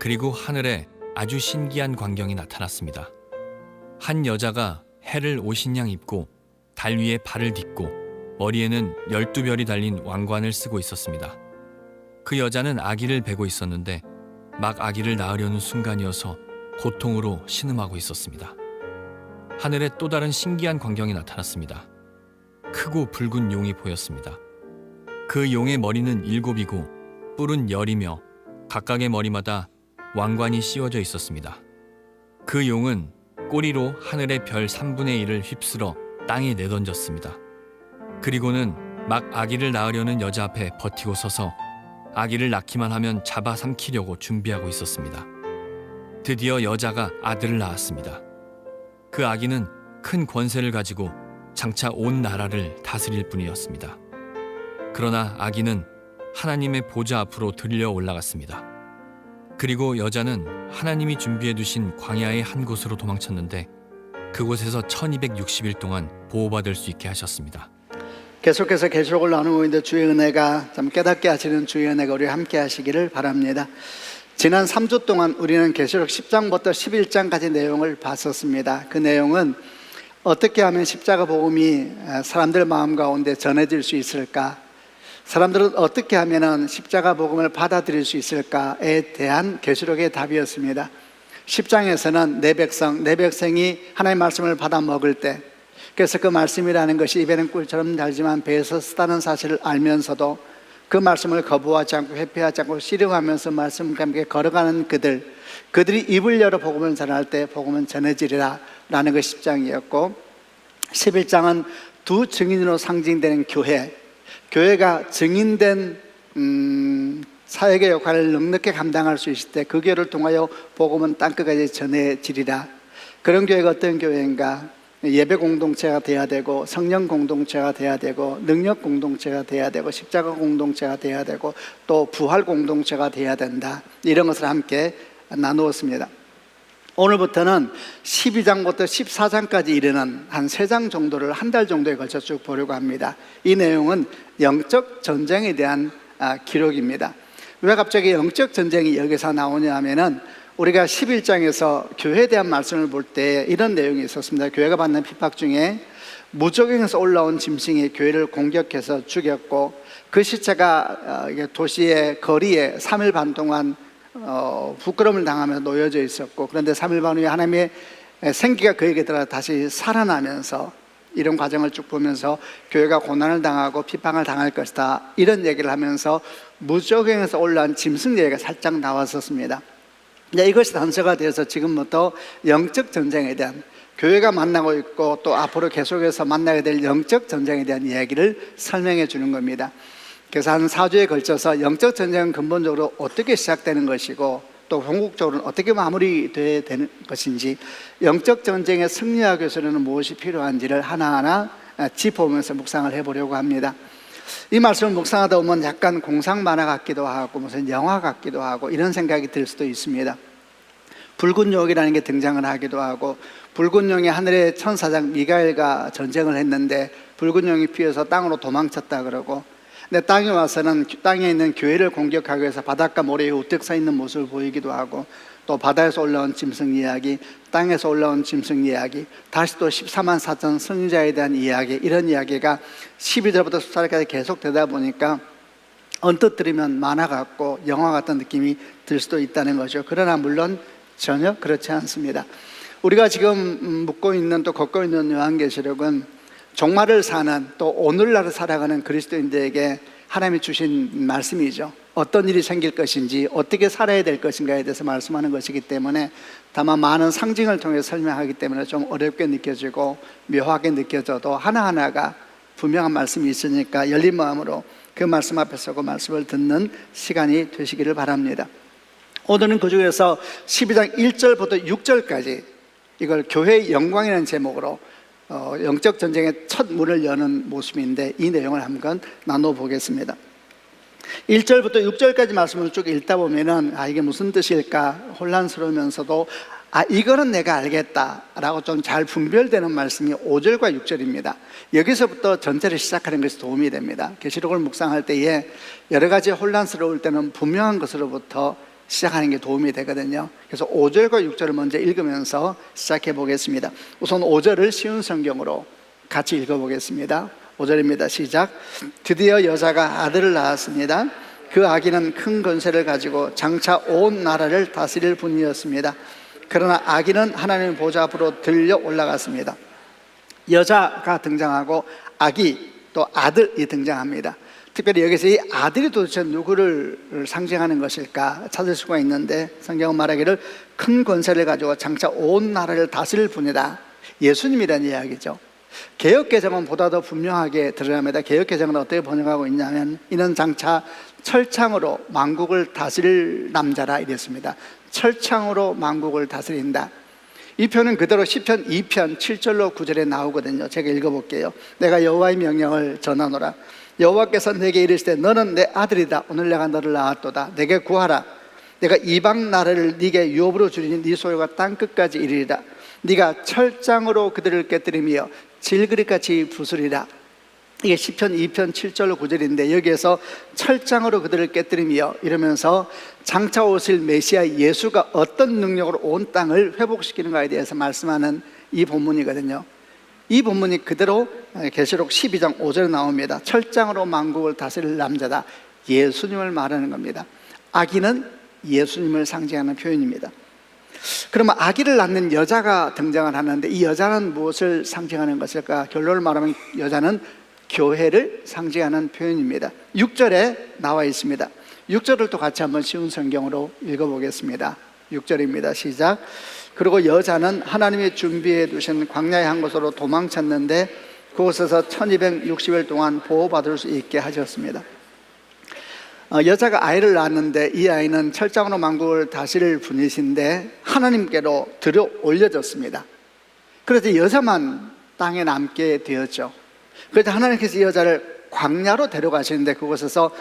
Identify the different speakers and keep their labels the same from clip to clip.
Speaker 1: 그리고 하늘에 아주 신기한 광경이 나타났습니다. 한 여자가 해를 옷신양 입고 달 위에 발을 딛고 머리에는 12별이 달린 왕관을 쓰고 있었습니다. 그 여자는 아기를 베고 있었는데 막 아기를 낳으려는 순간이어서 고통으로 신음하고 있었습니다. 하늘에 또 다른 신기한 광경이 나타났습니다. 크고 붉은 용이 보였습니다. 그 용의 머리는 7이고 뿔은 10이며 각각의 머리마다 왕관이 씌워져 있었습니다. 그 용은 꼬리로 하늘의 별 3분의 1을 휩쓸어 땅에 내던졌습니다. 그리고는 막 아기를 낳으려는 여자 앞에 버티고 서서 아기를 낳기만 하면 잡아삼키려고 준비하고 있었습니다. 드디어 여자가 아들을 낳았습니다. 그 아기는 큰 권세를 가지고 장차 온 나라를 다스릴 분이었습니다. 그러나 아기는 하나님의 보좌 앞으로 들려 올라갔습니다. 그리고 여자는 하나님이 준비해 두신 광야의 한 곳으로 도망쳤는데 그곳에서 1260일 동안 보호받을 수 있게 하셨습니다.
Speaker 2: 계속해서 계시록을 나누고 있는데 주의 은혜가 참 깨닫게 하시는 주의 은혜가 우리 함께 하시기를 바랍니다. 지난 3주 동안 우리는 계시록 10장부터 11장까지 내용을 봤었습니다. 그 내용은 어떻게 하면 십자가 복음이 사람들 마음 가운데 전해질 수 있을까? 사람들은 어떻게 하면 십자가 복음을 받아들일 수 있을까에 대한 계시록의 답이었습니다. 10장에서는 내 백성이 하나님의 말씀을 받아 먹을 때, 그래서 그 말씀이라는 것이 입에는 꿀처럼 달지만 배에서 쓰다는 사실을 알면서도 그 말씀을 거부하지 않고 회피하지 않고 씨름하면서 말씀과 함께 걸어가는 그들이 입을 열어 복음을 전할 때 복음은 전해지리라 라는 것이 10장이었고, 11장은 두 증인으로 상징되는 교회가 증인된 사역의 역할을 넉넉히 감당할 수 있을 때 그 교회를 통하여 복음은 땅끝까지 전해지리라. 그런 교회가 어떤 교회인가? 예배 공동체가 돼야 되고, 성령 공동체가 돼야 되고, 능력 공동체가 돼야 되고, 십자가 공동체가 돼야 되고, 또 부활 공동체가 돼야 된다. 이런 것을 함께 나누었습니다. 오늘부터는 12장부터 14장까지 이르는 한 3장 정도를 한 달 정도에 걸쳐 쭉 보려고 합니다. 이 내용은 영적 전쟁에 대한 기록입니다. 왜 갑자기 영적 전쟁이 여기서 나오냐 하면은 우리가 11장에서 교회에 대한 말씀을 볼 때 이런 내용이 있었습니다. 교회가 받는 핍박 중에 무적행에서 올라온 짐승이 교회를 공격해서 죽였고, 그 시체가 도시의 거리에 3일 반 동안 부끄러움을 당하며 놓여져 있었고, 그런데 3일 반 후에 하나님의 생기가 그에게 들어가 다시 살아나면서 이런 과정을 쭉 보면서 교회가 고난을 당하고 비방을 당할 것이다, 이런 얘기를 하면서 무적행에서 올라온 짐승 얘기가 살짝 나왔었습니다. 이것이 단서가 되어서 지금부터 영적 전쟁에 대한, 교회가 만나고 있고 또 앞으로 계속해서 만나게 될 영적 전쟁에 대한 이야기를 설명해 주는 겁니다. 그래서 한 4주에 걸쳐서 영적 전쟁은 근본적으로 어떻게 시작되는 것이고 또 궁극적으로는 어떻게 마무리되어야 되는 것인지, 영적 전쟁에 승리하기 위해서는 무엇이 필요한지를 하나하나 짚어보면서 묵상을 해보려고 합니다. 이 말씀을 묵상하다 보면 약간 공상 만화 같기도 하고 무슨 영화 같기도 하고 이런 생각이 들 수도 있습니다. 붉은 용이라는 게 등장을 하기도 하고, 붉은 용이 하늘의 천사장 미가엘과 전쟁을 했는데 붉은 용이 피해서 땅으로 도망쳤다 그러고, 근데 땅에 와서는 땅에 있는 교회를 공격하기 위해서 바닷가 모래에 우뚝 서 있는 모습을 보이기도 하고, 또 바다에서 올라온 짐승 이야기, 땅에서 올라온 짐승 이야기, 다시 또 14만 4천 승리자에 대한 이야기, 이런 이야기가 12절부터 14절까지 계속 되다 보니까 언뜻 들으면 만화 같고 영화 같은 느낌이 들 수도 있다는 거죠. 그러나 물론 전혀 그렇지 않습니다. 우리가 지금 묻고 있는 또 걷고 있는 요한계시록은 종말을 사는, 또 오늘날을 살아가는 그리스도인들에게 하나님이 주신 말씀이죠. 어떤 일이 생길 것인지, 어떻게 살아야 될 것인가에 대해서 말씀하는 것이기 때문에, 다만 많은 상징을 통해 설명하기 때문에 좀 어렵게 느껴지고 묘하게 느껴져도 하나하나가 분명한 말씀이 있으니까 열린 마음으로 그 말씀 앞에 서고 말씀을 듣는 시간이 되시기를 바랍니다. 오늘은 그 중에서 12장 1절부터 6절까지 이걸 교회의 영광이라는 제목으로 영적 전쟁의 첫 문을 여는 모습인데, 이 내용을 한번 나눠보겠습니다. 1절부터 6절까지 말씀을 쭉 읽다 보면은 이게 무슨 뜻일까 혼란스러우면서도 이거는 내가 알겠다라고 좀 잘 분별되는 말씀이 5절과 6절입니다. 여기서부터 전체를 시작하는 것이 도움이 됩니다. 계시록을 묵상할 때에 여러 가지 혼란스러울 때는 분명한 것으로부터 시작하는 게 도움이 되거든요. 그래서 5절과 6절을 먼저 읽으면서 시작해 보겠습니다. 우선 5절을 쉬운 성경으로 같이 읽어보겠습니다. 5절입니다. 시작. 드디어 여자가 아들을 낳았습니다. 그 아기는 큰 권세를 가지고 장차 온 나라를 다스릴 분이었습니다. 그러나 아기는 하나님의 보좌 앞으로 들려 올라갔습니다. 여자가 등장하고 아기 또 아들이 등장합니다. 특별히 여기서 이 아들이 도대체 누구를 상징하는 것일까 찾을 수가 있는데, 성경은 말하기를 큰 권세를 가지고 장차 온 나라를 다스릴 분이다. 예수님이라는 이야기죠. 개역개정은 보다 더 분명하게 드러납니다. 개역개정은 어떻게 번역하고 있냐면, 이는 장차 철창으로 만국을 다스릴 남자라 이랬습니다. 철창으로 만국을 다스린다. 이 표현은 그대로 시편 2편 7절로 9절에 나오거든요. 제가 읽어볼게요. 내가 여호와의 명령을 전하노라. 여호와께서 내게 이르시되 너는 내 아들이다. 오늘 내가 너를 낳았도다. 내게 구하라. 내가 이방 나라를 네게 유업으로 주리니 네 소유가 땅끝까지 이르리라. 네가 철장으로 그들을 깨뜨리며 질그릇같이 부수리라. 이게 시편 2편 7절로 9절인데, 여기에서 철장으로 그들을 깨뜨리며 이러면서 장차 오실 메시아 예수가 어떤 능력으로 온 땅을 회복시키는가에 대해서 말씀하는 이 본문이거든요. 이 본문이 그대로 계시록 12장 5절에 나옵니다. 철장으로 만국을 다스릴 남자다. 예수님을 말하는 겁니다. 아기는 예수님을 상징하는 표현입니다. 그러면 아기를 낳는 여자가 등장을 하는데, 이 여자는 무엇을 상징하는 것일까? 결론을 말하면 여자는 교회를 상징하는 표현입니다. 6절에 나와 있습니다. 6절을 또 같이 한번 쉬운 성경으로 읽어보겠습니다. 6절입니다. 시작. 그리고 여자는 하나님이 준비해 두신 광야의 한 곳으로 도망쳤는데 그곳에서 1260일 동안 보호받을 수 있게 하셨습니다. 여자가 아이를 낳았는데, 이 아이는 철장으로 만국을 다스릴 분이신데 하나님께로 들어 올려졌습니다. 그래서 여자만 땅에 남게 되었죠. 그래서 하나님께서 이 여자를 광야로 데려가시는데 그곳에서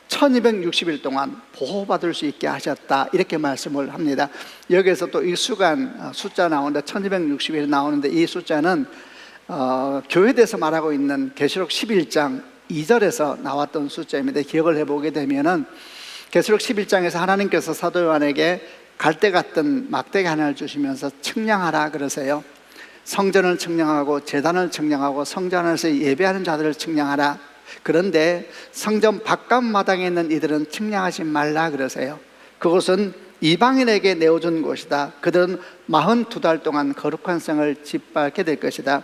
Speaker 2: 1260일 동안 보호받을 수 있게 하셨다, 이렇게 말씀을 합니다. 여기에서 또 이 숫자 나오는데 1260일 나오는데, 이 숫자는 교회에 대해서 말하고 있는 계시록 11장 2절에서 나왔던 숫자입니다. 기억을 해보게 되면은 계시록 11장에서 하나님께서 사도 요한에게 갈대 같은 막대기 하나를 주시면서 측량하라 그러세요. 성전을 측량하고 제단을 측량하고 성전 안에서 예배하는 자들을 측량하라. 그런데 성전 바깥 마당에 있는 이들은 측량하지 말라 그러세요. 그곳은 이방인에게 내어준 곳이다. 그들은 42달 동안 거룩한 성을 짓밟게 될 것이다.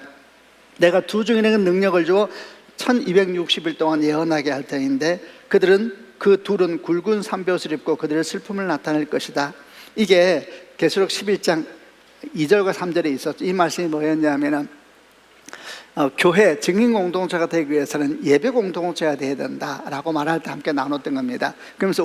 Speaker 2: 내가 두 중인에게 능력을 주어 1260일 동안 예언하게 할 터인데 그들은 그 둘은 굵은 삼베옷을 입고 그들의 슬픔을 나타낼 것이다. 이게 계시록 11장 2절과 3절에 있었죠. 이 말씀이 뭐였냐면은 교회 증인 공동체가 되기 위해서는 예배 공동체가 되어야 된다라고 말할 때 함께 나눴던 겁니다. 그러면서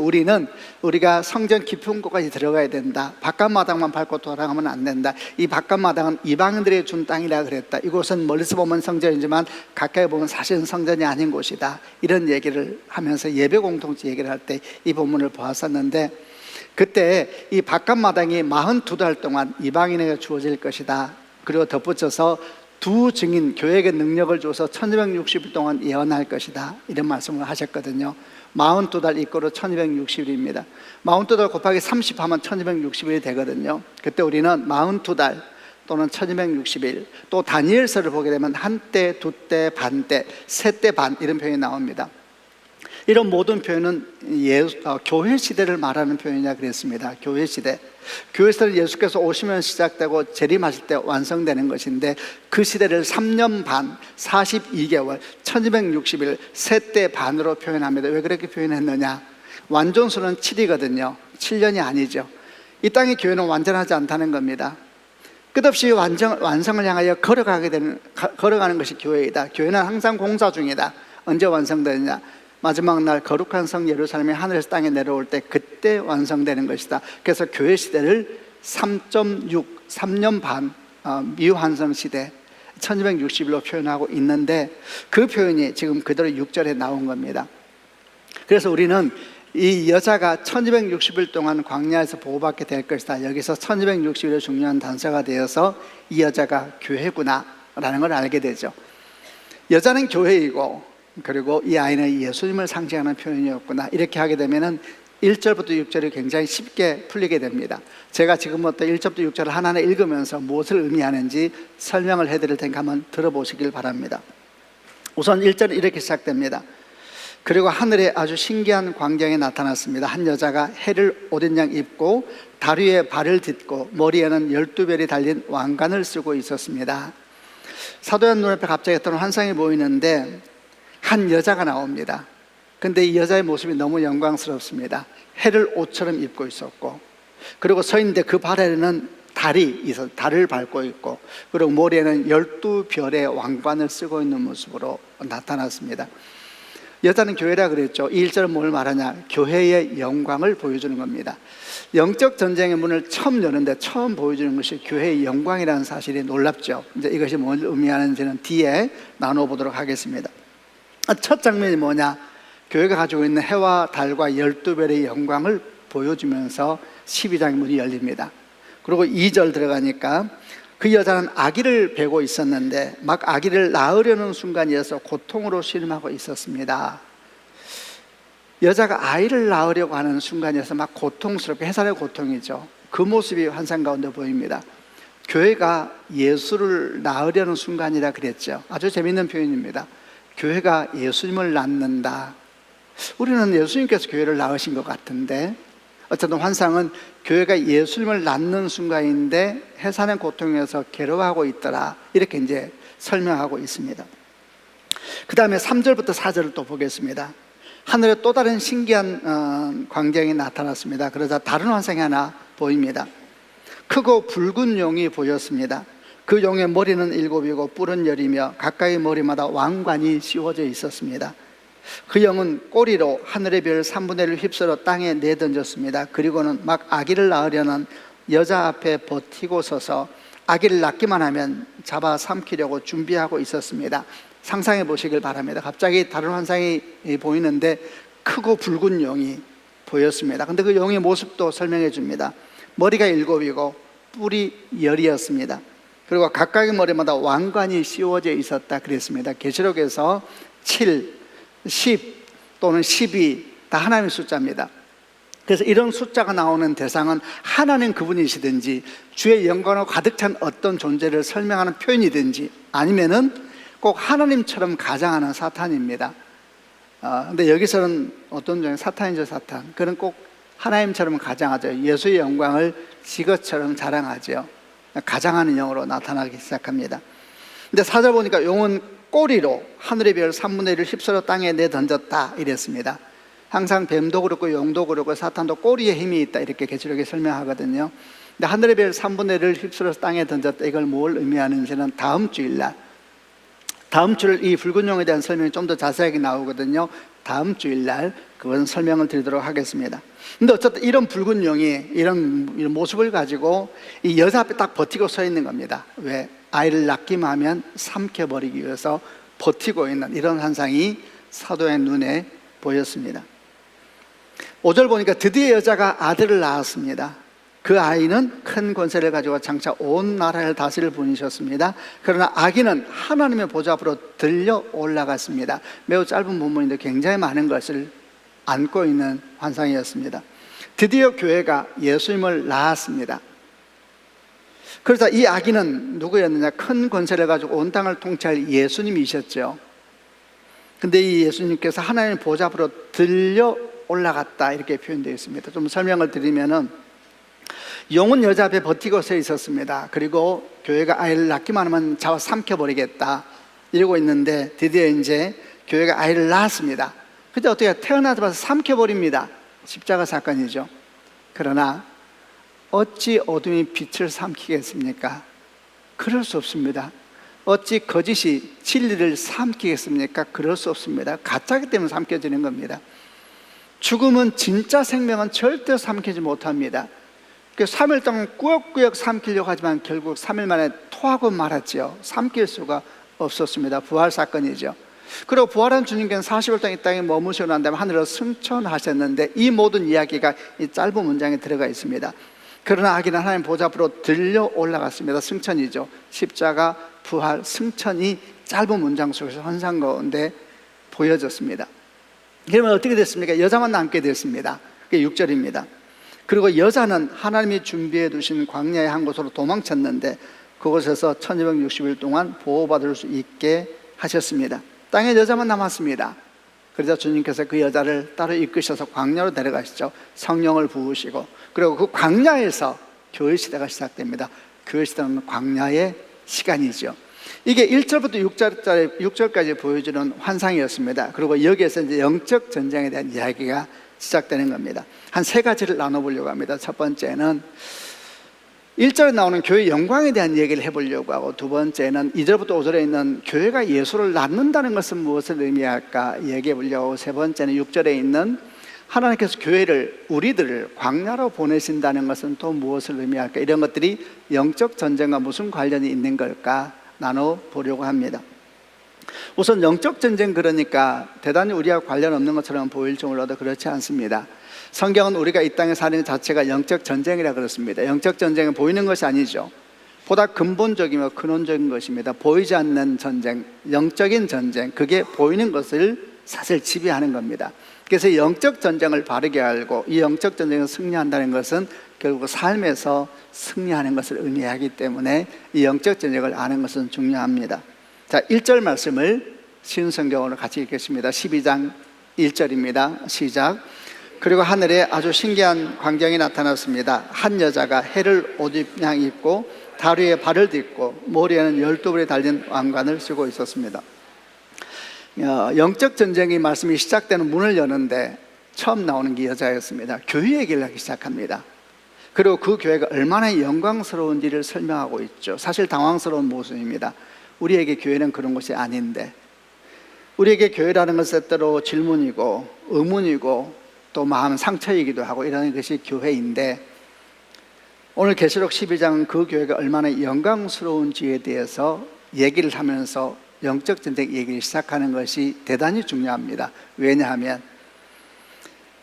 Speaker 2: 우리가 성전 깊은 곳까지 들어가야 된다. 바깥 마당만 밟고 돌아가면 안 된다. 이 바깥 마당은 이방인들이 준 땅이라 그랬다. 이곳은 멀리서 보면 성전이지만 가까이 보면 사실은 성전이 아닌 곳이다. 이런 얘기를 하면서 예배 공동체 얘기를 할 때 이 본문을 보았었는데, 그때 이 바깥 마당이 42달 동안 이방인에게 주어질 것이다. 그리고 덧붙여서 두 증인, 교회에게 능력을 줘서 1260일 동안 예언할 것이다, 이런 말씀을 하셨거든요. 42달 이꼬로 1260일입니다 42달 곱하기 30 하면 1260일이 되거든요. 그때 우리는 42달 또는 1260일, 또 다니엘서를 보게 되면 한때, 두때, 반때, 세때 반, 이런 표현이 나옵니다. 이런 모든 표현은 교회 시대를 말하는 표현이라 그랬습니다. 교회 시대. 교회 시대는 예수께서 오시면 시작되고 재림하실 때 완성되는 것인데, 그 시대를 3년 반, 42개월, 1260일, 세때 반으로 표현합니다. 왜 그렇게 표현했느냐? 완전수는 7이거든요. 7년이 아니죠. 이 땅의 교회는 완전하지 않다는 겁니다. 끝없이 완성을 향하여 걸어가는 것이 교회이다. 교회는 항상 공사 중이다. 언제 완성되느냐? 마지막 날 거룩한 성 예루살렘이 하늘에서 땅에 내려올 때 그때 완성되는 것이다. 그래서 교회 시대를 3.6, 3년 반 미완성 시대 1260일로 표현하고 있는데, 그 표현이 지금 그대로 6절에 나온 겁니다. 그래서 우리는 이 여자가 1260일 동안 광야에서 보호받게 될 것이다. 여기서 1260일의 중요한 단서가 되어서 이 여자가 교회구나 라는 걸 알게 되죠. 여자는 교회이고, 그리고 이 아이는 예수님을 상징하는 표현이었구나, 이렇게 하게 되면은 1절부터 6절이 굉장히 쉽게 풀리게 됩니다. 제가 지금부터 1절부터 6절을 하나하나 읽으면서 무엇을 의미하는지 설명을 해드릴 테니까 한번 들어보시길 바랍니다. 우선 1절은 이렇게 시작됩니다. 그리고 하늘에 아주 신기한 광경이 나타났습니다. 한 여자가 해를 옷인 양 입고 다리에 발을 딛고 머리에는 12별이 달린 왕관을 쓰고 있었습니다. 사도연 눈앞에 갑자기 어떤 환상이 보이는데 한 여자가 나옵니다. 근데 이 여자의 모습이 너무 영광스럽습니다. 해를 옷처럼 입고 있었고, 그리고 서 있는데 그 발에는 달을 밟고 있고, 그리고 머리에는 12별의 왕관을 쓰고 있는 모습으로 나타났습니다. 여자는 교회라 그랬죠. 이 1절은 뭘 말하냐? 교회의 영광을 보여주는 겁니다. 영적 전쟁의 문을 처음 여는데 처음 보여주는 것이 교회의 영광이라는 사실이 놀랍죠. 이제 이것이 뭘 의미하는지는 뒤에 나눠보도록 하겠습니다. 첫 장면이 뭐냐? 교회가 가지고 있는 해와 달과 12별의 영광을 보여주면서 12장의 문이 열립니다. 그리고 2절 들어가니까 그 여자는 아기를 베고 있었는데 막 아기를 낳으려는 순간이어서 고통으로 신음하고 있었습니다. 여자가 아이를 낳으려고 하는 순간이어서 막 고통스럽게, 해산의 고통이죠. 그 모습이 환상 가운데 보입니다. 교회가 예수를 낳으려는 순간이라 그랬죠. 아주 재밌는 표현입니다. 교회가 예수님을 낳는다. 우리는 예수님께서 교회를 낳으신 것 같은데, 어쨌든 환상은 교회가 예수님을 낳는 순간인데 해산의 고통에서 괴로워하고 있더라, 이렇게 이제 설명하고 있습니다. 그 다음에 3절부터 4절을 또 보겠습니다. 하늘에 또 다른 신기한 광경이 나타났습니다. 그러자 다른 환상이 하나 보입니다. 크고 붉은 용이 보였습니다. 그 용의 머리는 7이고 뿔은 10이며 가까이 머리마다 왕관이 씌워져 있었습니다. 그 영은 꼬리로 하늘의 별 3분의 1을 휩쓸어 땅에 내던졌습니다. 그리고는 막 아기를 낳으려는 여자 앞에 버티고 서서 아기를 낳기만 하면 잡아 삼키려고 준비하고 있었습니다. 상상해 보시길 바랍니다. 갑자기 다른 환상이 보이는데 크고 붉은 용이 보였습니다. 근데 그 용의 모습도 설명해 줍니다. 머리가 7이고 뿔이 10이었습니다. 그리고 각각의 머리마다 왕관이 씌워져 있었다 그랬습니다. 계시록에서 7, 10 또는 12 다 하나님의 숫자입니다. 그래서 이런 숫자가 나오는 대상은 하나님 그분이시든지 주의 영광으로 가득 찬 어떤 존재를 설명하는 표현이든지 아니면은 꼭 하나님처럼 가장하는 사탄입니다. 근데 여기서는 어떤 종의 사탄이죠, 사탄. 그는 꼭 하나님처럼 가장하죠. 예수의 영광을 지 것처럼 자랑하죠. 가장하는 영으로 나타나기 시작합니다. 근데 4절 보니까 용은 꼬리로 하늘의 별 3분의 1을 휩쓸어 땅에 내던졌다 이랬습니다. 항상 뱀도 그렇고 용도 그렇고 사탄도 꼬리에 힘이 있다, 이렇게 계시록에 설명하거든요. 근데 하늘의 별 3분의 1을 휩쓸어서 땅에 던졌다, 이걸 뭘 의미하는지는 다음 주일날, 다음 주일 이 붉은 용에 대한 설명이 좀 더 자세하게 나오거든요. 다음 주일날 그건 설명을 드리도록 하겠습니다. 근데 어쨌든 이런 붉은 용이 이런 모습을 가지고 이 여자 앞에 딱 버티고 서 있는 겁니다. 왜? 아이를 낳기만 하면 삼켜버리기 위해서 버티고 있는 이런 환상이 사도의 눈에 보였습니다. 5절 보니까 드디어 여자가 아들을 낳았습니다. 그 아이는 큰 권세를 가지고 장차 온 나라를 다스릴 분이셨습니다. 그러나 아기는 하나님의 보좌 앞으로 들려 올라갔습니다. 매우 짧은 본문인데 굉장히 많은 것을 안고 있는 환상이었습니다. 드디어 교회가 예수님을 낳았습니다. 그래서 이 아기는 누구였느냐? 큰 권세를 가지고 온 땅을 통치할 예수님이셨죠. 근데 이 예수님께서 하나님의 보좌 앞으로 들려 올라갔다, 이렇게 표현되어 있습니다. 좀 설명을 드리면은, 용은 여자 앞에 버티고 서 있었습니다. 그리고 교회가 아이를 낳기만 하면 잡아 삼켜버리겠다 이러고 있는데 드디어 이제 교회가 아이를 낳았습니다. 근데 어떻게 태어나자마자 삼켜버립니다. 십자가 사건이죠. 그러나 어찌 어둠이 빛을 삼키겠습니까? 그럴 수 없습니다. 어찌 거짓이 진리를 삼키겠습니까? 그럴 수 없습니다. 가짜기 때문에 삼켜지는 겁니다. 죽음은 진짜 생명은 절대 삼키지 못합니다. 3일 동안 꾸역꾸역 삼키려고 하지만 결국 3일 만에 토하고 말았죠. 삼킬 수가 없었습니다. 부활 사건이죠. 그리고 부활한 주님께서는 40일 동안 이 땅에 머무시고 난 다음에 하늘로 승천하셨는데 이 모든 이야기가 이 짧은 문장에 들어가 있습니다. 그러나 아기는 하나님 보좌 앞으로 들려 올라갔습니다. 승천이죠. 십자가, 부활, 승천이 짧은 문장 속에서 환상 가운데 보여졌습니다. 그러면 어떻게 됐습니까? 여자만 남게 됐습니다. 그게 6절입니다. 그리고 여자는 하나님이 준비해 두신 광야의 한 곳으로 도망쳤는데 그곳에서 1260일 동안 보호받을 수 있게 하셨습니다. 땅에 여자만 남았습니다. 그래서 주님께서 그 여자를 따로 이끄셔서 광야로 데려가시죠. 성령을 부으시고, 그리고 그 광야에서 교회 시대가 시작됩니다. 교회 시대는 광야의 시간이죠. 이게 1절부터 6절까지 보여주는 환상이었습니다. 그리고 여기에서 이제 영적 전쟁에 대한 이야기가 시작되는 겁니다. 한 세 가지를 나눠보려고 합니다. 첫 번째는 1절에 나오는 교회 영광에 대한 얘기를 해보려고 하고, 두 번째는 2절부터 5절에 있는 교회가 예수를 낳는다는 것은 무엇을 의미할까 얘기해 보려고 하고, 세 번째는 6절에 있는 하나님께서 교회를, 우리들을 광야로 보내신다는 것은 또 무엇을 의미할까, 이런 것들이 영적 전쟁과 무슨 관련이 있는 걸까 나눠보려고 합니다. 우선 영적 전쟁, 그러니까 대단히 우리와 관련 없는 것처럼 보일지 몰라도 그렇지 않습니다. 성경은 우리가 이 땅에 사는 것 자체가 영적 전쟁이라 그렇습니다. 영적 전쟁은 보이는 것이 아니죠. 보다 근본적이며 근원적인 것입니다. 보이지 않는 전쟁, 영적인 전쟁, 그게 보이는 것을 사실 지배하는 겁니다. 그래서 영적 전쟁을 바르게 알고 이 영적 전쟁을 승리한다는 것은 결국 삶에서 승리하는 것을 의미하기 때문에 이 영적 전쟁을 아는 것은 중요합니다. 자, 1절 말씀을 쉬운 성경으로 같이 읽겠습니다. 12장 1절입니다. 시작. 그리고 하늘에 아주 신기한 광경이 나타났습니다. 한 여자가 해를 옷양 입고 달 위에 발을 딛고 머리에는 12불이 달린 왕관을 쓰고 있었습니다. 영적 전쟁의 말씀이 시작되는 문을 여는데 처음 나오는 게 여자였습니다. 교회 얘기를 하기 시작합니다. 그리고 그 교회가 얼마나 영광스러운지를 설명하고 있죠. 사실 당황스러운 모습입니다. 우리에게 교회는 그런 것이 아닌데, 우리에게 교회라는 것은 때로 질문이고 의문이고 또 마음 상처이기도 하고 이런 것이 교회인데, 오늘 계시록 12장은 그 교회가 얼마나 영광스러운지에 대해서 얘기를 하면서 영적 전쟁 얘기를 시작하는 것이 대단히 중요합니다. 왜냐하면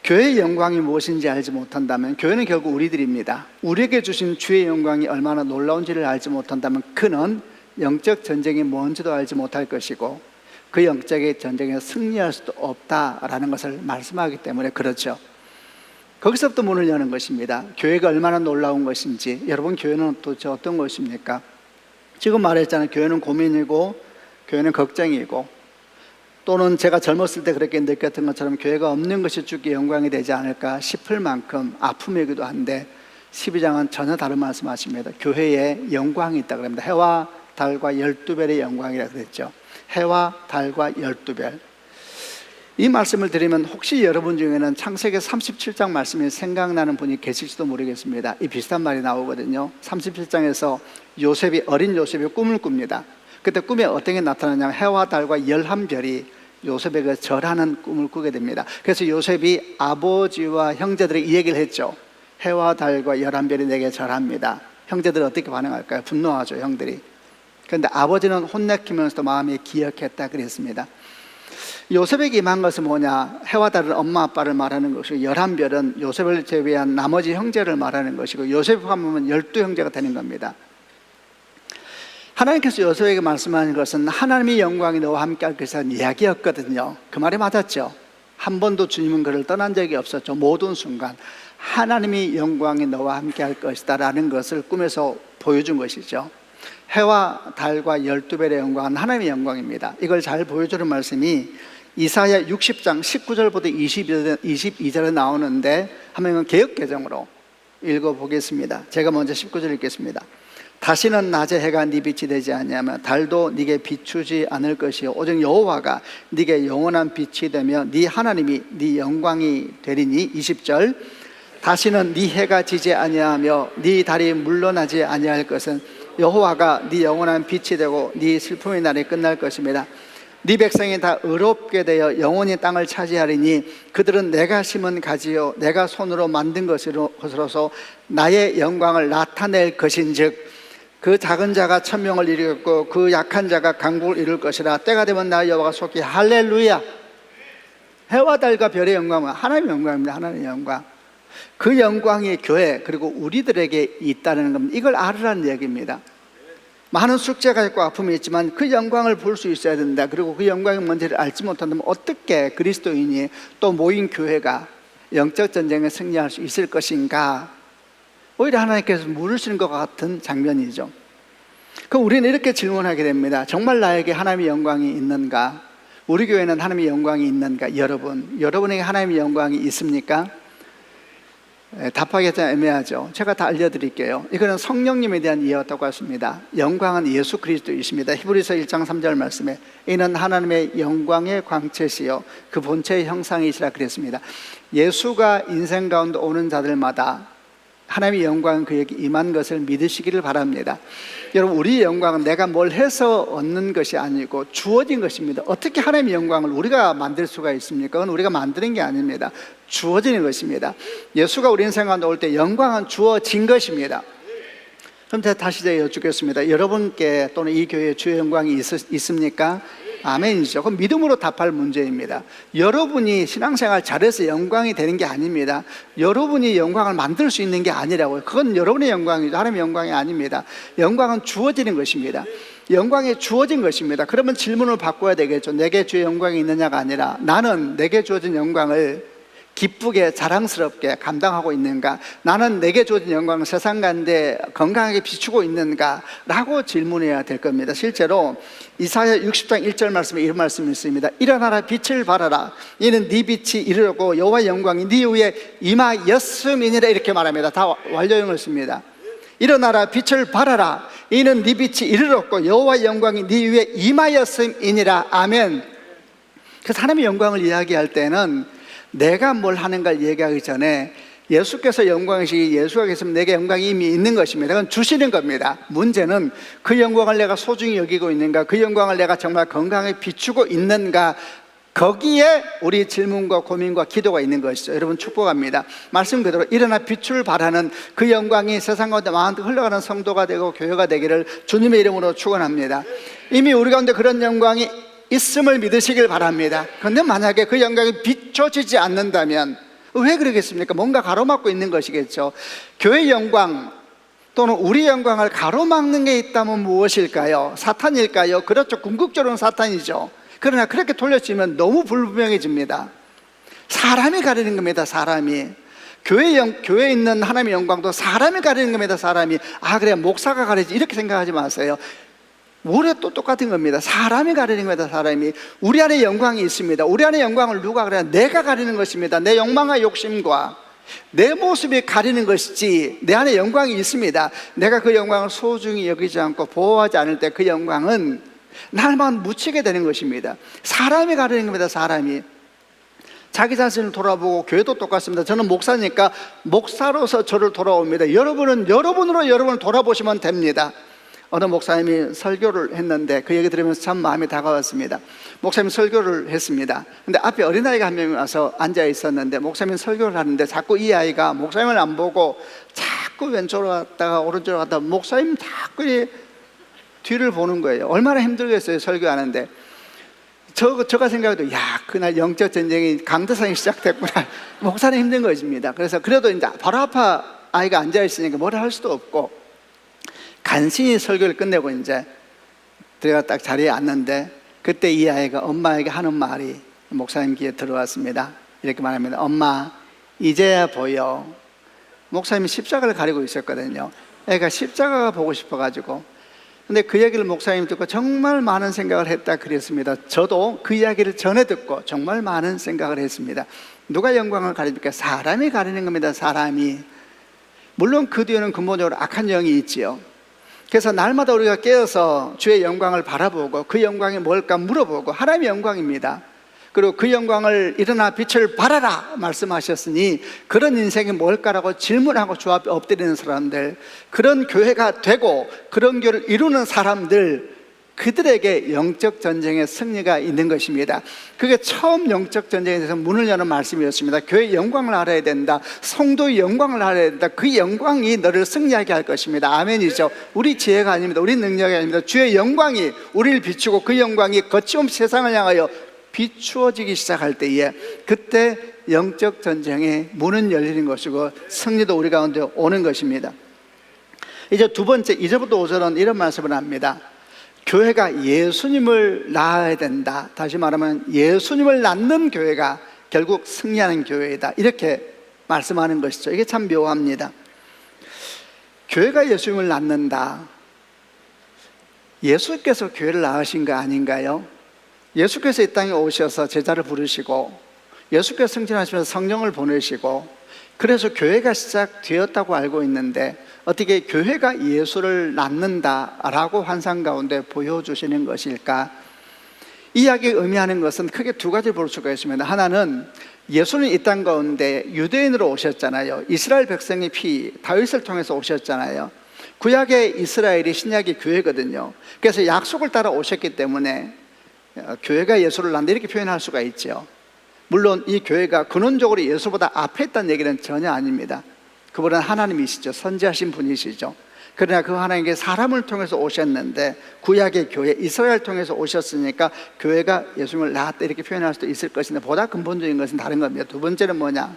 Speaker 2: 교회의 영광이 무엇인지 알지 못한다면, 교회는 결국 우리들입니다. 우리에게 주신 주의 영광이 얼마나 놀라운지를 알지 못한다면 그는 영적 전쟁이 뭔지도 알지 못할 것이고 그 영적의 전쟁에 승리할 수도 없다라는 것을 말씀하기 때문에 그렇죠. 거기서부터 문을 여는 것입니다. 교회가 얼마나 놀라운 것인지. 여러분, 교회는 도대체 어떤 것입니까? 지금 말했잖아요. 교회는 고민이고 교회는 걱정이고, 또는 제가 젊었을 때 그렇게 느꼈던 것처럼 교회가 없는 것이 주께 영광이 되지 않을까 싶을 만큼 아픔이기도 한데, 12장은 전혀 다른 말씀하십니다. 교회에 영광이 있다고 합니다. 해와 달과 12별의 영광이라고 그랬죠. 해와 달과 12별. 이 말씀을 드리면 혹시 여러분 중에는 창세기 37장 말씀이 생각나는 분이 계실지도 모르겠습니다. 이 비슷한 말이 나오거든요. 37장에서 어린 요셉이 꿈을 꿉니다. 그때 꿈에 어떤 게 나타나냐면 해와 달과 11별이 요셉에게 절하는 꿈을 꾸게 됩니다. 그래서 요셉이 아버지와 형제들에게 이 얘기를 했죠. 해와 달과 11별이 내게 절합니다. 형제들은 어떻게 반응할까요? 분노하죠, 형들이. 그런데 아버지는 혼내키면서도 마음에 기억했다 그랬습니다. 요셉에게 임한 것은 뭐냐? 해와 달은 엄마 아빠를 말하는 것이고 11별은 요셉을 제외한 나머지 형제를 말하는 것이고, 요셉 포함하면 12형제가 되는 겁니다. 하나님께서 요셉에게 말씀하는 것은 하나님의 영광이 너와 함께 할 것이라는 이야기였거든요. 그 말이 맞았죠. 한 번도 주님은 그를 떠난 적이 없었죠. 모든 순간 하나님의 영광이 너와 함께 할 것이다 라는 것을 꿈에서 보여준 것이죠. 해와 달과 12별의 영광은 하나님의 영광입니다. 이걸 잘 보여주는 말씀이 이사야 60장 19절부터 22절에 나오는데, 한번 개역개정으로 읽어보겠습니다. 제가 먼저 19절 읽겠습니다. 다시는 낮에 해가 네 빛이 되지 아니하며 달도 네게 비추지 않을 것이요 오직 여호와가 네게 영원한 빛이 되며 네 하나님이 네 영광이 되리니. 20절. 다시는 네 해가 지지 아니하며 네 달이 물러나지 아니할 것은 여호와가 네 영원한 빛이 되고 네 슬픔의 날이 끝날 것입니다. 네 백성이 다 의롭게 되어 영원히 땅을 차지하리니 그들은 내가 심은 가지요 내가 손으로 만든 것으로서 나의 영광을 나타낼 것인즉 그 작은 자가 천명을 이루겠고 그 약한 자가 강국을 이룰 것이라. 때가 되면 나 여호와가 속히 할렐루야. 해와 달과 별의 영광은 하나님의 영광입니다. 하나님의 영광. 그 영광이 교회 그리고 우리들에게 있다는 겁니다. 이걸 알으라는 얘기입니다. 많은 숙제가 있고 아픔이 있지만 그 영광을 볼 수 있어야 된다. 그리고 그 영광이 뭔지를 알지 못한다면 어떻게 그리스도인이 또 모인 교회가 영적 전쟁에 승리할 수 있을 것인가? 오히려 하나님께서 물으시는 것 같은 장면이죠. 그럼 우리는 이렇게 질문하게 됩니다. 정말 나에게 하나님의 영광이 있는가? 우리 교회는 하나님의 영광이 있는가? 여러분에게 하나님의 영광이 있습니까? 답하기가 좀 애매하죠. 제가 다 알려드릴게요. 이거는 성령님에 대한 이해였다고 했습니다. 영광은 예수 그리스도이십니다. 히브리서 1장 3절 말씀에 이는 하나님의 영광의 광채시요 그 본체의 형상이시라 그랬습니다. 예수가 인생 가운데 오는 자들마다 하나님의 영광은 그에게 임한 것을 믿으시기를 바랍니다. 여러분, 우리의 영광은 내가 뭘 해서 얻는 것이 아니고 주어진 것입니다. 어떻게 하나님의 영광을 우리가 만들 수가 있습니까? 그건 우리가 만드는 게 아닙니다. 주어지는 것입니다. 예수가 우리 인생 가운데 올 때 영광은 주어진 것입니다. 그럼 제가 다시 여쭙겠습니다. 여러분께 또는 이 교회에 주의 영광이 있습니까? 아멘이죠. 그럼 믿음으로 답할 문제입니다. 여러분이 신앙생활 잘해서 영광이 되는 게 아닙니다. 여러분이 영광을 만들 수 있는 게 아니라고요. 그건 여러분의 영광이죠. 하나님의 영광이 아닙니다. 영광은 주어지는 것입니다. 영광이 주어진 것입니다. 그러면 질문을 바꿔야 되겠죠. 내게 주의 영광이 있느냐가 아니라 나는 내게 주어진 영광을 기쁘게 자랑스럽게 감당하고 있는가? 나는 내게 주어진 영광을 세상 가운데 건강하게 비추고 있는가? 라고 질문해야 될 겁니다. 실제로 이사야 60장 1절 말씀에 이런 말씀이 있습니다. 일어나라 빛을 발하라 이는 네 빛이 이르렀고 여호와의 영광이 네 위에 임하였음이니라 이렇게 말합니다. 다 완료형을 씁니다. 일어나라 빛을 발하라 이는 네 빛이 이르렀고 여호와의 영광이 네 위에 임하였음이니라. 아멘. 그래서 하나님의 영광을 이야기할 때는 내가 뭘 하는가를 얘기하기 전에 예수께서 영광이시기 예수가 계시면 내게 영광이 이미 있는 것입니다. 그건 주시는 겁니다. 문제는 그 영광을 내가 소중히 여기고 있는가, 그 영광을 내가 정말 건강하게 비추고 있는가, 거기에 우리 질문과 고민과 기도가 있는 것이죠. 여러분 축복합니다. 말씀 그대로 일어나 빛을 발하는 그 영광이 세상 가운데 마음껏 흘러가는 성도가 되고 교회가 되기를 주님의 이름으로 축원합니다. 이미 우리 가운데 그런 영광이 있음을 믿으시길 바랍니다. 그런데 만약에 그 영광이 비춰지지 않는다면 왜 그러겠습니까? 뭔가 가로막고 있는 것이겠죠. 교회의 영광 또는 우리 영광을 가로막는 게 있다면 무엇일까요? 사탄일까요? 그렇죠. 궁극적으로는 사탄이죠. 그러나 그렇게 돌려치면 너무 불분명해집니다. 사람이 가리는 겁니다. 사람이. 교회에 있는 하나님의 영광도 사람이 가리는 겁니다. 사람이. 아 그래 목사가 가리지 이렇게 생각하지 마세요. 우리가 또 똑같은 겁니다. 사람이 가리는 겁니다. 사람이. 우리 안에 영광이 있습니다. 우리 안에 영광을 누가 가려야? 내가 가리는 것입니다. 내 욕망과 욕심과 내 모습이 가리는 것이지 내 안에 영광이 있습니다. 내가 그 영광을 소중히 여기지 않고 보호하지 않을 때 그 영광은 날만 묻히게 되는 것입니다. 사람이 가리는 겁니다. 사람이. 자기 자신을 돌아보고 교회도 똑같습니다. 저는 목사니까 목사로서 저를 돌아옵니다. 여러분은 여러분으로 여러분을 돌아보시면 됩니다. 어느 목사님이 설교를 했는데 그 얘기 들으면서 참 마음이 다가왔습니다. 목사님이 설교를 했습니다. 근데 앞에 어린아이가 한 명이 와서 앉아 있었는데 목사님이 설교를 하는데 자꾸 이 아이가 목사님을 안 보고 자꾸 왼쪽으로 갔다가 오른쪽으로 갔다가 목사님 자꾸 뒤를 보는 거예요. 얼마나 힘들겠어요, 설교하는데. 저가 생각해도 야 그날 영적 전쟁이 강대상이 시작됐구나. 목사는 힘든 것입니다. 그래서 그래도 이제 바로 앞에 아이가 앉아 있으니까 뭐라 할 수도 없고 간신히 설교를 끝내고 이제 들어가 딱 자리에 앉는데 그때 이 아이가 엄마에게 하는 말이 목사님 귀에 들어왔습니다. 이렇게 말합니다. 엄마 이제야 보여. 목사님이 십자가를 가리고 있었거든요. 애가 십자가가 보고 싶어가지고. 근데 그 얘기를 목사님이 듣고 정말 많은 생각을 했다 그랬습니다. 저도 그 이야기를 전해 듣고 정말 많은 생각을 했습니다. 누가 영광을 가립니까? 사람이 가리는 겁니다. 사람이. 물론 그 뒤에는 근본적으로 악한 영이 있지요. 그래서 날마다 우리가 깨어서 주의 영광을 바라보고 그 영광이 뭘까 물어보고 하나님의 영광입니다. 그리고 그 영광을 일어나 빛을 발하라 말씀하셨으니 그런 인생이 뭘까라고 질문하고 주 앞에 엎드리는 사람들, 그런 교회가 되고 그런 교회를 이루는 사람들, 그들에게 영적 전쟁의 승리가 있는 것입니다. 그게 처음 영적 전쟁에 대해서 문을 여는 말씀이었습니다. 교회의 영광을 알아야 된다. 성도의 영광을 알아야 된다. 그 영광이 너를 승리하게 할 것입니다. 아멘이죠. 우리 지혜가 아닙니다. 우리 능력이 아닙니다. 주의 영광이 우리를 비추고 그 영광이 거침없이 세상을 향하여 비추어지기 시작할 때에 그때 영적 전쟁의 문은 열리는 것이고 승리도 우리 가운데 오는 것입니다. 이제 두 번째 2절부터 5절은 이런 말씀을 합니다. 교회가 예수님을 낳아야 된다. 다시 말하면 예수님을 낳는 교회가 결국 승리하는 교회이다. 이렇게 말씀하는 것이죠. 이게 참 묘합니다. 교회가 예수님을 낳는다. 예수께서 교회를 낳으신 거 아닌가요? 예수께서 이 땅에 오셔서 제자를 부르시고 예수께서 승진하시면서 성령을 보내시고 그래서 교회가 시작되었다고 알고 있는데 어떻게 교회가 예수를 낳는다라고 환상 가운데 보여주시는 것일까? 이 이야기가 의미하는 것은 크게 두 가지 볼 수가 있습니다. 하나는 예수는 이 땅 가운데 유대인으로 오셨잖아요. 이스라엘 백성의 피, 다윗을 통해서 오셨잖아요. 구약의 이스라엘이 신약의 교회거든요. 그래서 약속을 따라 오셨기 때문에 교회가 예수를 낳는다 이렇게 표현할 수가 있죠. 물론 이 교회가 근원적으로 예수보다 앞에 있다는 얘기는 전혀 아닙니다. 그분은 하나님이시죠. 선지하신 분이시죠. 그러나 그 하나님께 사람을 통해서 오셨는데 구약의 교회 이스라엘 통해서 오셨으니까 교회가 예수님을 낳았다 이렇게 표현할 수도 있을 것인데 보다 근본적인 것은 다른 겁니다. 두 번째는 뭐냐?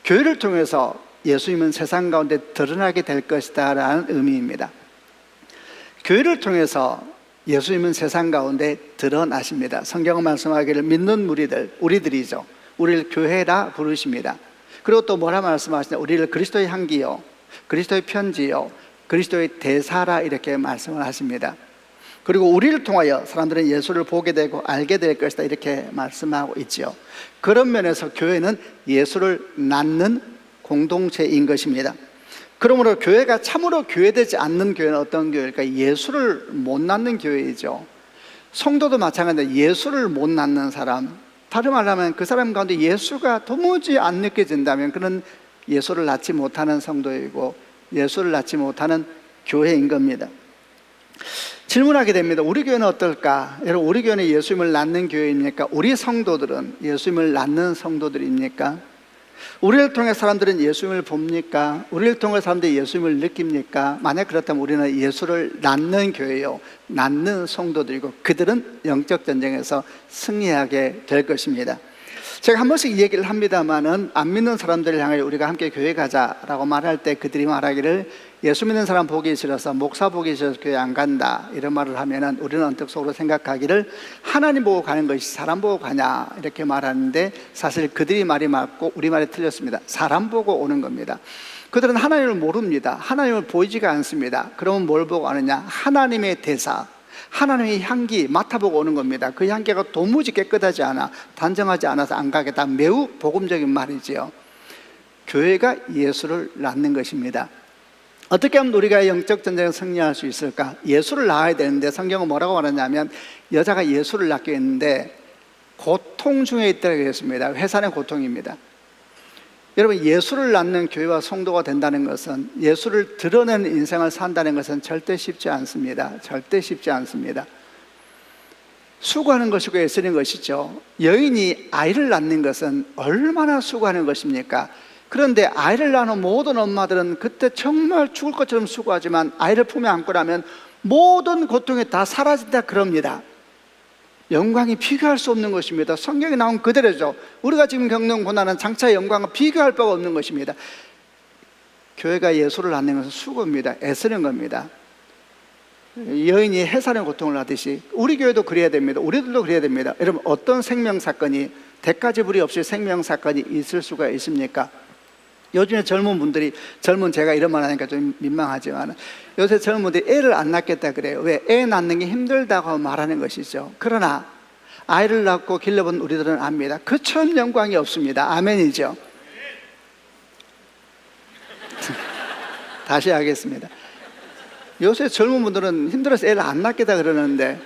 Speaker 2: 교회를 통해서 예수님은 세상 가운데 드러나게 될 것이다 라는 의미입니다. 교회를 통해서 예수님은 세상 가운데 드러나십니다. 성경은 말씀하기를 믿는 무리들, 우리들이죠. 우리를 교회라 부르십니다. 그리고 또 뭐라 말씀하시냐? 우리를 그리스도의 향기요, 그리스도의 편지요, 그리스도의 대사라 이렇게 말씀을 하십니다. 그리고 우리를 통하여 사람들은 예수를 보게 되고 알게 될 것이다 이렇게 말씀하고 있지요. 그런 면에서 교회는 예수를 낳는 공동체인 것입니다. 그러므로 교회가 참으로 교회되지 않는 교회는 어떤 교회일까? 예수를 못 낳는 교회이죠. 성도도 마찬가지로 예수를 못 낳는 사람, 다른 말로 하면 그 사람 가운데 예수가 도무지 안 느껴진다면 그는 예수를 낳지 못하는 성도이고 예수를 낳지 못하는 교회인 겁니다. 질문하게 됩니다. 우리 교회는 어떨까? 여러분, 우리 교회는 예수님을 낳는 교회입니까? 우리 성도들은 예수님을 낳는 성도들입니까? 우리를 통해 사람들은 예수님을 봅니까? 우리를 통해 사람들이 예수님을 느낍니까? 만약 그렇다면 우리는 예수를 낳는 교회요, 낳는 성도들이고 그들은 영적 전쟁에서 승리하게 될 것입니다. 제가 한 번씩 이 얘기를 합니다만은 안 믿는 사람들을 향해 우리가 함께 교회 가자라고 말할 때 그들이 말하기를 예수 믿는 사람 보기 싫어서 목사 보기 싫어서 교회 안 간다 이런 말을 하면은 우리는 언뜻 속으로 생각하기를 하나님 보고 가는 것이 사람 보고 가냐 이렇게 말하는데 사실 그들이 말이 맞고 우리 말이 틀렸습니다. 사람 보고 오는 겁니다. 그들은 하나님을 모릅니다. 하나님을 보이지가 않습니다. 그러면 뭘 보고 아느냐? 하나님의 대사, 하나님의 향기 맡아보고 오는 겁니다. 그 향기가 도무지 깨끗하지 않아, 단정하지 않아서 안 가겠다. 매우 복음적인 말이지요. 교회가 예수를 낳는 것입니다. 어떻게 하면 우리가 영적 전쟁을 승리할 수 있을까? 예수를 낳아야 되는데 성경은 뭐라고 말하냐면 여자가 예수를 낳게 했는데 고통 중에 있다고 했습니다. 회산의 고통입니다. 여러분, 예수를 낳는 교회와 성도가 된다는 것은, 예수를 드러내는 인생을 산다는 것은 절대 쉽지 않습니다. 절대 쉽지 않습니다. 수고하는 것이고 애쓰는 것이죠. 여인이 아이를 낳는 것은 얼마나 수고하는 것입니까? 그런데 아이를 낳는 모든 엄마들은 그때 정말 죽을 것처럼 수고하지만 아이를 품에 안고 나면 모든 고통이 다 사라진다 그럽니다. 영광이 비교할 수 없는 것입니다. 성경에 나온 그대로죠. 우리가 지금 겪는 고난은 장차 영광과 비교할 바가 없는 것입니다. 교회가 예수를 낳는 것은 수고입니다. 애쓰는 겁니다. 여인이 해산의 고통을 하듯이 우리 교회도 그래야 됩니다. 우리들도 그래야 됩니다. 여러분, 어떤 생명사건이, 대가지불이 없이 생명사건이 있을 수가 있습니까? 요즘에 젊은 분들이, 젊은 제가 이런 말 하니까 좀 민망하지만 요새 젊은 분들이 애를 안 낳겠다 그래요. 왜? 애 낳는 게 힘들다고 말하는 것이죠. 그러나 아이를 낳고 길러본 우리들은 압니다. 그처럼 영광이 없습니다. 아멘이죠. 다시 하겠습니다. 요새 젊은 분들은 힘들어서 애를 안 낳겠다 그러는데,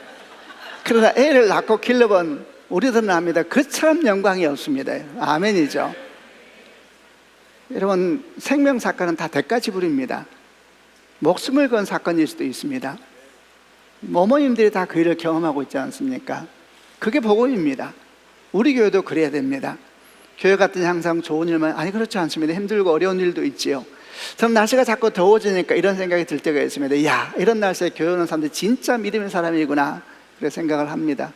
Speaker 2: 그러나 애를 낳고 길러본 우리들은 압니다. 그처럼 영광이 없습니다. 아멘이죠. 여러분, 생명사건은 다 대가지불입니다. 목숨을 건 사건일 수도 있습니다. 어머님들이 다 그 일을 경험하고 있지 않습니까? 그게 복음입니다. 우리 교회도 그래야 됩니다. 교회 같은 항상 좋은 일만, 아니 그렇지 않습니다. 힘들고 어려운 일도 있지요. 저는 날씨가 자꾸 더워지니까 이런 생각이 들 때가 있습니다. 야, 이런 날씨에 교회 오는 사람들이 진짜 믿음의 사람이구나, 그렇게 생각을 합니다.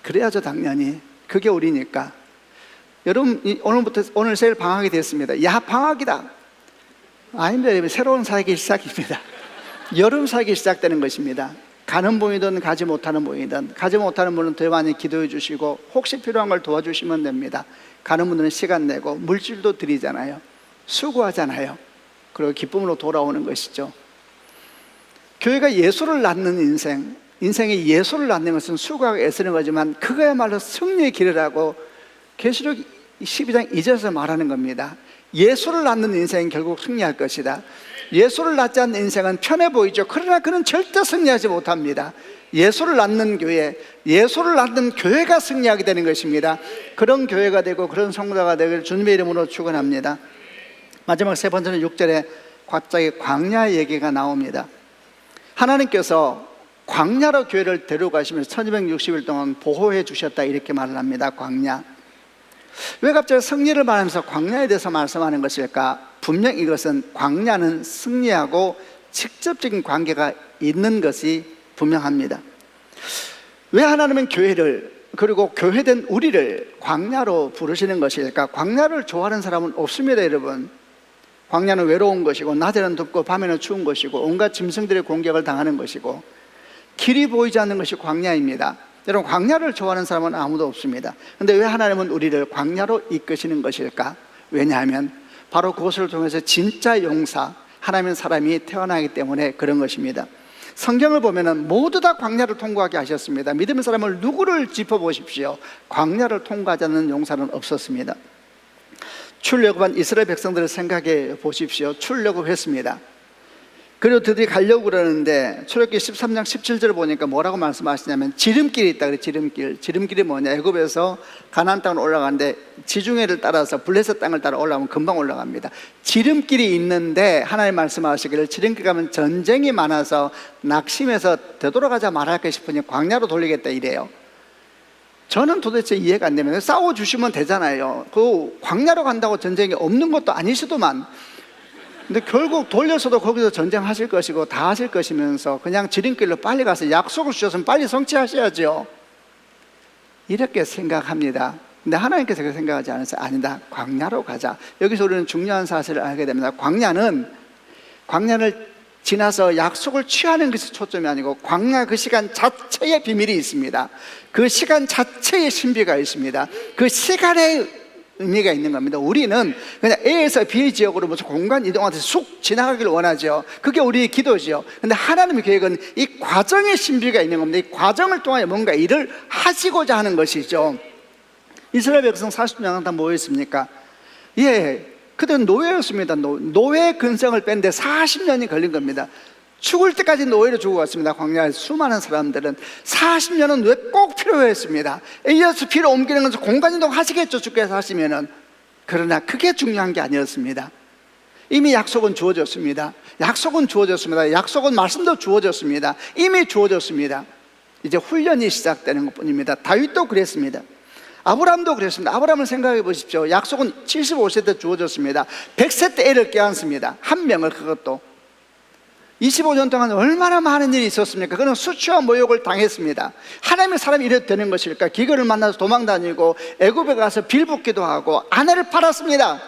Speaker 2: 그래야죠, 당연히. 그게 우리니까. 여러분, 오늘 새해 방학이 됐습니다. 야, 방학이다. 아닙니다. 새로운 사역이 시작입니다. 여름 사역이 시작되는 것입니다. 가는 분이든 가지 못하는 분이든, 가지 못하는 분은 더 많이 기도해 주시고 혹시 필요한 걸 도와주시면 됩니다. 가는 분들은 시간 내고 물질도 드리잖아요. 수고하잖아요. 그리고 기쁨으로 돌아오는 것이죠. 교회가 예수를 낳는 인생, 인생이 예수를 낳는 것은 수고하고 애쓰는 거지만 그거야말로 승리의 길이라고 계시록 12장 2절에서 말하는 겁니다. 예수를 낳는 인생은 결국 승리할 것이다. 예수를 낳지 않는 인생은 편해 보이죠. 그러나 그는 절대 승리하지 못합니다. 예수를 낳는 교회, 예수를 낳는 교회가 승리하게 되는 것입니다. 그런 교회가 되고 그런 성도가 되길 주님의 이름으로 축원합니다. 마지막 세 번째는 6절에 갑자기 광야 얘기가 나옵니다. 하나님께서 광야로 교회를 데려가시면서 1260일 동안 보호해 주셨다 이렇게 말을 합니다. 광야. 왜 갑자기 승리를 말하면서 광야에 대해서 말씀하는 것일까? 분명 이것은 광야는 승리하고 직접적인 관계가 있는 것이 분명합니다. 왜 하나님은 교회를, 그리고 교회된 우리를 광야로 부르시는 것일까? 광야를 좋아하는 사람은 없습니다, 여러분. 광야는 외로운 것이고 낮에는 덥고 밤에는 추운 것이고 온갖 짐승들의 공격을 당하는 것이고 길이 보이지 않는 것이 광야입니다. 여러분, 광야를 좋아하는 사람은 아무도 없습니다. 그런데 왜 하나님은 우리를 광야로 이끄시는 것일까? 왜냐하면 바로 그것을 통해서 진짜 용사, 하나님의 사람이 태어나기 때문에 그런 것입니다. 성경을 보면 모두 다 광야를 통과하게 하셨습니다. 믿음의 사람을 누구를 짚어보십시오. 광야를 통과하지 않는 용사는 없었습니다. 출애굽한 이스라엘 백성들을 생각해 보십시오. 출애굽했습니다. 그리고 그들이 가려고 그러는데 출애굽기 13장 17절을 보니까 뭐라고 말씀하시냐면 지름길이 있다 그래요. 지름길이 뭐냐, 애굽에서 가나안 땅으로 올라가는데 지중해를 따라서 블레셋 땅을 따라 올라가면 금방 올라갑니다. 지름길이 있는데 하나님 말씀하시기를 지름길 가면 전쟁이 많아서 낙심해서 되돌아가자 말할까 싶으니 광야로 돌리겠다 이래요. 저는 도대체 이해가 안 되면 싸워주시면 되잖아요. 그 광야로 간다고 전쟁이 없는 것도 아니시더만. 근데 결국 돌려서도 거기서 전쟁하실 것이고 다 하실 것이면서 그냥 지름길로 빨리 가서 약속을 주셨으면 빨리 성취하셔야죠. 이렇게 생각합니다. 근데 하나님께서 그렇게 생각하지 않으세요. 아니다, 광야로 가자. 여기서 우리는 중요한 사실을 알게 됩니다. 광야를 지나서 약속을 취하는 것이 초점이 아니고 광야 그 시간 자체의 비밀이 있습니다. 그 시간 자체의 신비가 있습니다. 그 시간의 의미가 있는 겁니다. 우리는 그냥 A에서 B 지역으로 무슨 공간 이동하듯이 쑥 지나가기를 원하죠. 그게 우리의 기도죠. 그런데 하나님의 계획은 이 과정의 신비가 있는 겁니다. 이 과정을 통해 뭔가 일을 하시고자 하는 것이죠. 이스라엘 백성 40년 다 뭐였습니까? 그들은 노예였습니다. 노예 근성을 뺀데 40년이 걸린 겁니다. 죽을 때까지 노예로 죽어갔습니다. 광야에 수많은 사람들은 40년은 왜 꼭 필요했습니다. A에서 B로 옮기는 것은 공간이동 하시겠죠, 주께서 하시면은. 그러나 그게 중요한 게 아니었습니다. 이미 약속은 주어졌습니다. 약속은 말씀도 주어졌습니다. 이미 주어졌습니다. 이제 훈련이 시작되는 것뿐입니다. 다윗도 그랬습니다. 아브라함도 그랬습니다. 아브라함을 생각해 보십시오. 약속은 75세 때 주어졌습니다. 100세 때 애를 껴안습니다. 한 명을, 그것도 25년 동안 얼마나 많은 일이 있었습니까? 그는 수치와 모욕을 당했습니다. 하나님의 사람이 이래도 되는 것일까? 기근을 만나서 도망다니고 애굽에 가서 빌붙기도 하고 아내를 팔았습니다.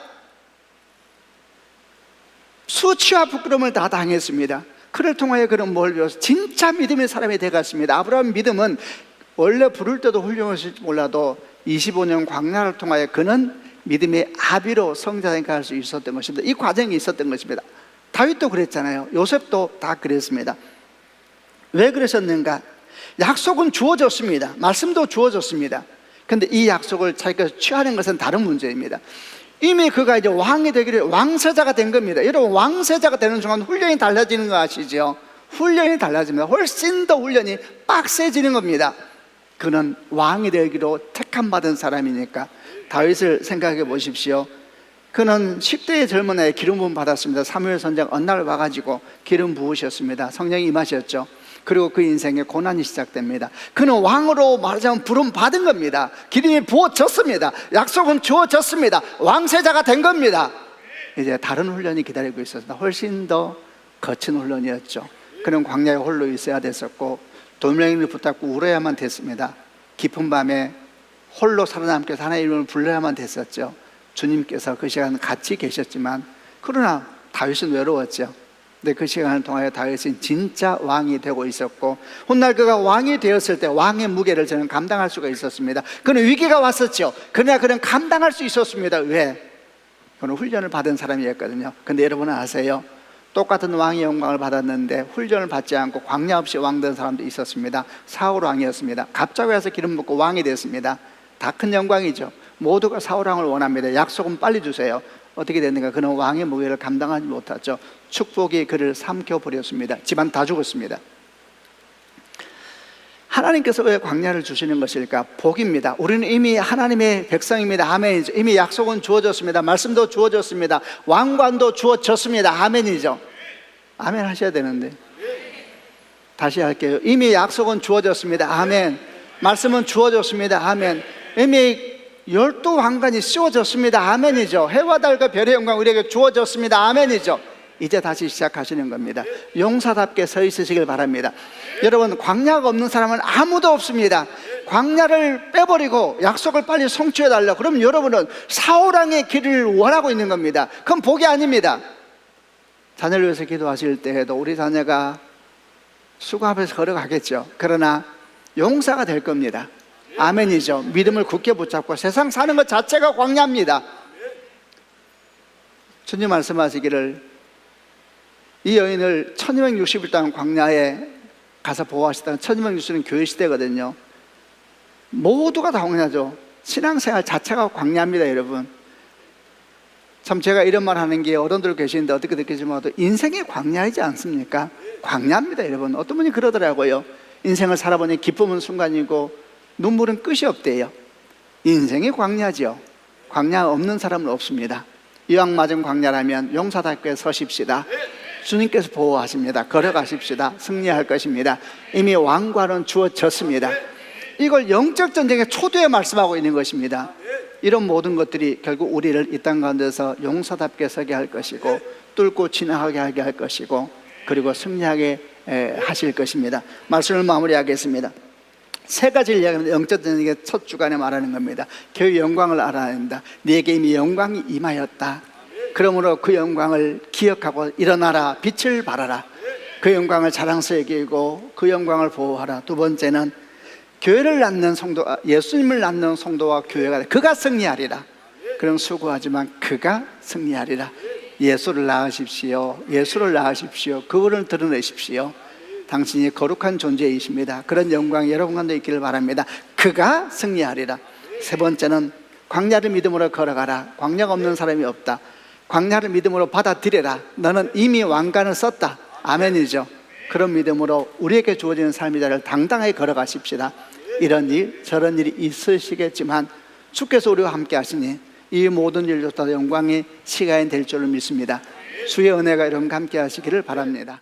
Speaker 2: 수치와 부끄러움을 다 당했습니다. 그를 통하여 그는 뭘 배웠어요? 진짜 믿음의 사람이 되었습니다. 아브라함 믿음은 원래 부를 때도 훌륭했을지 몰라도 25년 광야를 통하여 그는 믿음의 아비로 성자되게 할 수 있었던 것입니다. 이 과정이 있었던 것입니다. 다윗도 그랬잖아요. 요셉도 다 그랬습니다. 왜 그러셨는가? 약속은 주어졌습니다. 말씀도 주어졌습니다. 그런데 이 약속을 자기가 취하는 것은 다른 문제입니다. 이미 그가 이제 왕이 되기를, 왕세자가 된 겁니다. 여러분, 왕세자가 되는 순간 훈련이 달라지는 거 아시죠? 훈련이 달라집니다. 훨씬 더 훈련이 빡세지는 겁니다. 그는 왕이 되기로 택함받은 사람이니까. 다윗을 생각해 보십시오. 그는 10대의 젊은 나이에 기름 부음 받았습니다. 사무엘 선지자 어느 날 와가지고 기름 부으셨습니다. 성령이 임하셨죠. 그리고 그 인생에 고난이 시작됩니다. 그는 왕으로 말하자면 부름 받은 겁니다. 기름이 부어졌습니다. 약속은 주어졌습니다. 왕세자가 된 겁니다. 이제 다른 훈련이 기다리고 있었습니다. 훨씬 더 거친 훈련이었죠. 그는 광야에 홀로 있어야 됐었고 돌멩이를 붙잡고 울어야만 됐습니다. 깊은 밤에 홀로 살아남기 위해서 하나님의 이름을 불러야만 됐었죠. 주님께서 그 시간 같이 계셨지만, 그러나 다윗은 외로웠죠. 근데 그 시간을 통하여 다윗은 진짜 왕이 되고 있었고, 훗날 그가 왕이 되었을 때 왕의 무게를 저는 감당할 수가 있었습니다. 그는 위기가 왔었죠. 그러나 그는 감당할 수 있었습니다. 왜? 그는 훈련을 받은 사람이었거든요. 근데 여러분은 아세요? 똑같은 왕의 영광을 받았는데 훈련을 받지 않고 광야 없이 왕 된 사람도 있었습니다. 사울 왕이었습니다. 갑자기 와서 기름 붓고 왕이 됐습니다. 다 큰 영광이죠. 모두가 사울 왕을 원합니다. 약속은 빨리 주세요. 어떻게 됐는가? 그는 왕의 무게를 감당하지 못했죠. 축복이 그를 삼켜버렸습니다. 집안 다 죽었습니다. 하나님께서 왜 광야를 주시는 것일까? 복입니다. 우리는 이미 하나님의 백성입니다. 아멘이죠. 이미 약속은 주어졌습니다. 말씀도 주어졌습니다. 왕관도 주어졌습니다. 아멘이죠. 아멘 하셔야 되는데. 다시 할게요. 이미 약속은 주어졌습니다. 아멘. 말씀은 주어졌습니다. 아멘. 이미 12왕관이 씌워졌습니다. 아멘이죠. 해와 달과 별의 영광 우리에게 주어졌습니다. 아멘이죠. 이제 다시 시작하시는 겁니다. 용사답게 서 있으시길 바랍니다. 여러분, 광야가 없는 사람은 아무도 없습니다. 광야를 빼버리고 약속을 빨리 성취해 달라. 그럼 여러분은 사울왕의 길을 원하고 있는 겁니다. 그건 복이 아닙니다. 자녀를 위해서 기도하실 때에도 우리 자녀가 수고 앞에서 걸어가겠죠. 그러나 용사가 될 겁니다. 아멘이죠. 믿음을 굳게 붙잡고 세상 사는 것 자체가 광야입니다. 주님 말씀하시기를 이 여인을 1260일 동안 광야에 가서 보호하시다가 1260일은 교회 시대거든요. 모두가 다 광야죠. 신앙생활 자체가 광야입니다. 여러분, 참 제가 이런 말 하는 게 어른들 계시는데 어떻게 느끼지 몰라도 인생이 광야이지 않습니까? 광야입니다. 여러분, 어떤 분이 그러더라고요. 인생을 살아보니 기쁨은 순간이고 눈물은 끝이 없대요. 인생이 광야죠. 광야 없는 사람은 없습니다. 이왕 맞은 광야라면 용사답게 서십시다. 주님께서 보호하십니다. 걸어가십시다. 승리할 것입니다. 이미 왕관은 주어졌습니다. 이걸 영적 전쟁의 초두에 말씀하고 있는 것입니다. 이런 모든 것들이 결국 우리를 이 땅 가운데서 용사답게 서게 할 것이고 뚫고 지나가게 하게 할 것이고 그리고 승리하게 하실 것입니다. 말씀을 마무리하겠습니다. 세 가지를 이야기합니다. 영적 전쟁의 첫 주간에 말하는 겁니다. 교회 영광을 알아야 한다. 네게 이미 영광이 임하였다. 그러므로 그 영광을 기억하고 일어나라. 빛을 발하라. 그 영광을 자랑스레 여기고 그 영광을 보호하라. 두 번째는 교회를 낳는 성도, 예수님을 낳는 성도와 교회가 그가 승리하리라. 그럼 수고하지만 그가 승리하리라. 예수를 낳으십시오. 예수를 낳으십시오. 그분을 드러내십시오. 당신이 거룩한 존재이십니다. 그런 영광이 여러분 가운데 있기를 바랍니다. 그가 승리하리라. 세 번째는 광야를 믿음으로 걸어가라. 광야가 없는 사람이 없다. 광야를 믿음으로 받아들여라. 너는 이미 왕관을 썼다. 아멘이죠. 그런 믿음으로 우리에게 주어지는 삶의 자리를 당당하게 걸어가십시다. 이런 일 저런 일이 있으시겠지만 주께서 우리와 함께 하시니 이 모든 일조차 영광의 시간이 될 줄로 믿습니다. 주의 은혜가 여러분과 함께 하시기를 바랍니다.